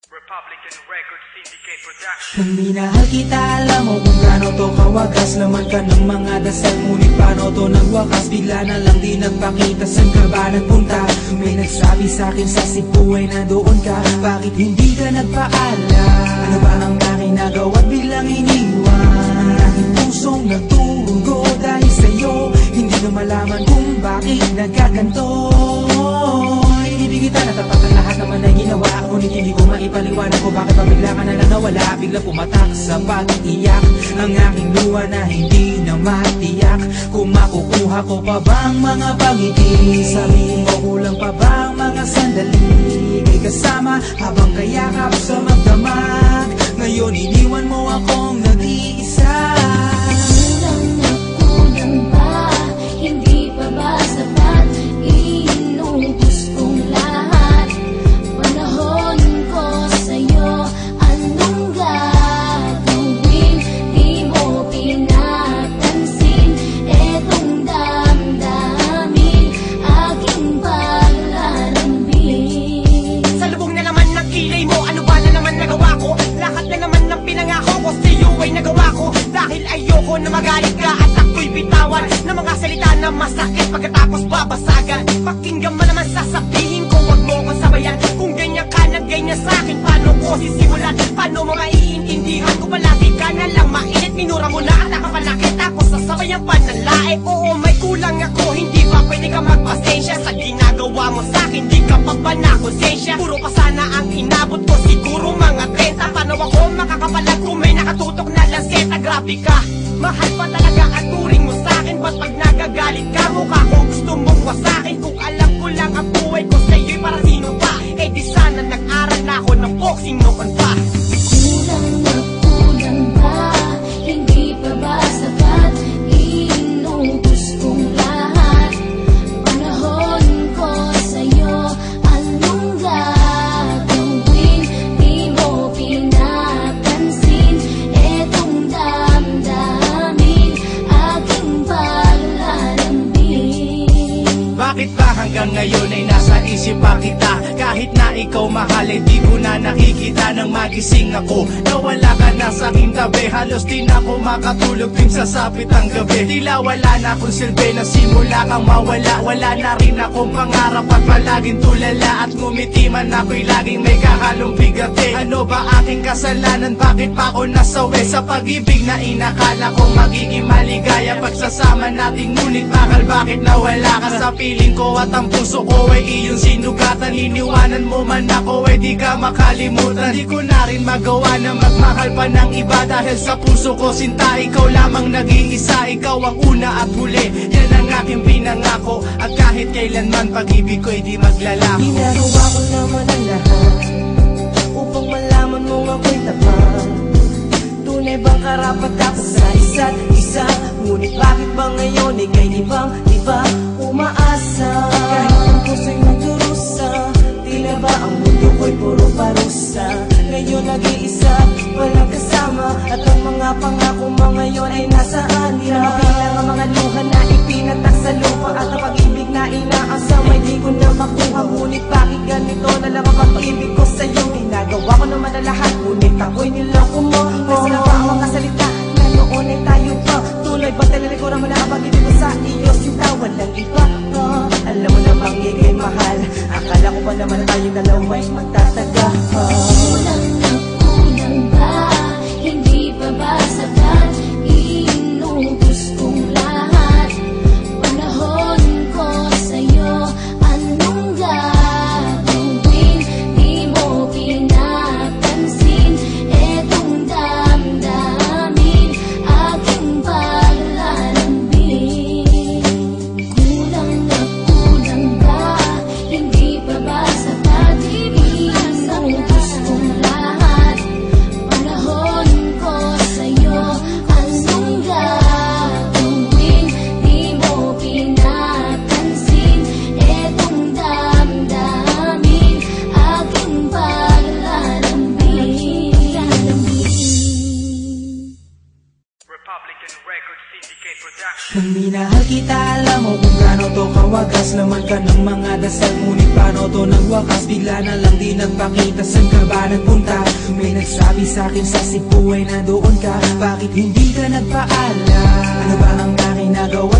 Republican Record Syndicate Production. Kung minahal kita, alam mo kung gaano to kawagas. Laman ka ng mga dasal, ngunit paano to nagwakas? Bigla na lang di nagpakita, saan ka ba nagpunta? May nagsabi sa'kin sa Cebu ay nandoon ka. Bakit hindi ka nagpaalam? Ano ba ang aking nagawa't biglang iniwan? Ang aking pusong nagtugo dahil sa'yo. Hindi na malaman kung bakit nagkaganto. Ibig kita na tapat ang lahat naman ay ginawa, ngunit hindi ko maipaliwanag ko bakit pabigla ka na lang nawala. Bigla pumatak sa pag-iyak ang aking luha na hindi na matiyak. Kung makukuha ko pa bang mga pangiti, sabihin ko kulang pa bang mga sandali. May kasama habang kayakap sa magdamag. Ngayon iniwan mo akong nag-iisa. Kulang na kulang ba? Hindi pa ba sapat? Inubos kong lahat. Panahon ko sa'yo, anong gagawin? Di mo pinapansin etong damdamin, aking paglalambing. Sa lubong na naman ng kilay mo, ano ba na naman nagawa ko? Lahat na naman ng pinangako ko sa'yo ay nagawa ko. Dahil ayoko na magalit ka at ako'y bitawan ng mga salita na masakit pagkatapos babasagan. Pakinggan mo naman sasabihin ko, wag mo ko sabayan. Kung ganyan ka na ganyan sa'kin, paano ko sisimulan? Paano mo maiintindihan ko palagi ka na lang mainit? Minura mo na at nakapalaki tapos sasabayan pa ng lae. Oo, may kulang ako, hindi pa pwede ka magpasensya sa ginagawa mo sa'kin, di ka pa ba na konsensya? Puro pa sana ang inabot ko, siguro mga 30. Paano ako makakapalag kung may nakatutok na lanseta? Grabe ka, mahal pa talaga ang turing mo sa'kin. Ba't pag nagagalit ka, mukha ko gusto mong wasakin? Kung alam ko lang ang buhay ko sa'yo'y para sino pa? Eh di sana nag-aral na ako ng boxing noon pa. Kulang na kulang ba? Hindi pa ba sapat? Inubos kong lahat. Panahon ko sa'yo, anong gagawin? Di mo pinapansin etong damdamin, aking paglalambing. Bakit ba hanggang ngayon ay nasa isip pa kita? Kahit na ikaw mahal, eh di ko na nakikita nang magising ako. Nawala ka na sa aking tabi, halos di na ako makatulog din sa sapit ang gabi. Tila wala na akong silbi, nasimula kang mawala. Wala na rin akong pangarap at palaging tulala. At ngumiti man ako'y laging may kahalong bigati. Ano ba aking kasalanan? Bakit pa ako nasawi sa pag-ibig na inakala kong magiging maligaya? Pagsasama natin ngunit bakal bakit nawala ka sa piling ko? At ang puso ko ay iyong sinugatan. Iniwanan mo man ako ay di ka makalimutan. Di ko na rin magawa na magmahal pa ng iba. Dahil sa puso ko sinta, ikaw lamang nag-iisa. Ikaw ang una at huli, yan ang aking pinangako. At kahit kailanman pag-ibig ko'y di maglalako. Ginagawa ko naman ang lahat upang malaman mong ako'y tapat. Tunay bang karapat ako sa isa't isa? Ngunit bakit ba ngayon ika'y ibang-iba umaasa? Kahit ang puso'y nagdurusa, tila ba ang mundo ko'y puro parusa? Ngayon nag-iisa, walang kasama. At ang mga pangako mo ngayon ay nasaan? Di na mabilang ang mga luha na ipinatak sa lupa. At ang pag-ibig na inaasam ay di ko na makuha. Ngunit bakit ganito na lang ang pag-ibig ko sa'yo? Ginagawa ko naman na lahat, ngunit ako'y niloko mo. Kasi na ba ang mga salita na noon ay tayo pa? Tunay ba talilikuran mo na ang pag-ibig ko sa iyo? Sinta walang iba. Alam mo namang ika'y mahal. Akala ko pa naman tayong dalawa'y magtataga. Kulang na kulang ba? Hindi pa ba sapat? Inubos kong lahat. Panahon ko sa'yo, anong gagawin? Di mo pinapansin etong damdamin, aking paglalambing. Kulang na kulang ba? Hindi pa ba sapat? Inubos kong lahat. Panahon ko sa'yo, anong gagawin? Di mo pinapansin etong damdamin, aking paglalambing. Republican Record Syndicate Production. Kung minahal kita, alam mo kung gaano to kawagas. wagas, laman ka ng mga dasal. Ngunit paano to ng wakas, bigla na lang di nagpakita. Saan ka ba nagpunta? May nagsabi sa'kin sa Cebu ay nandoon ka. Bakit hindi ka nagpaalam? Ano ba ang aking nagawa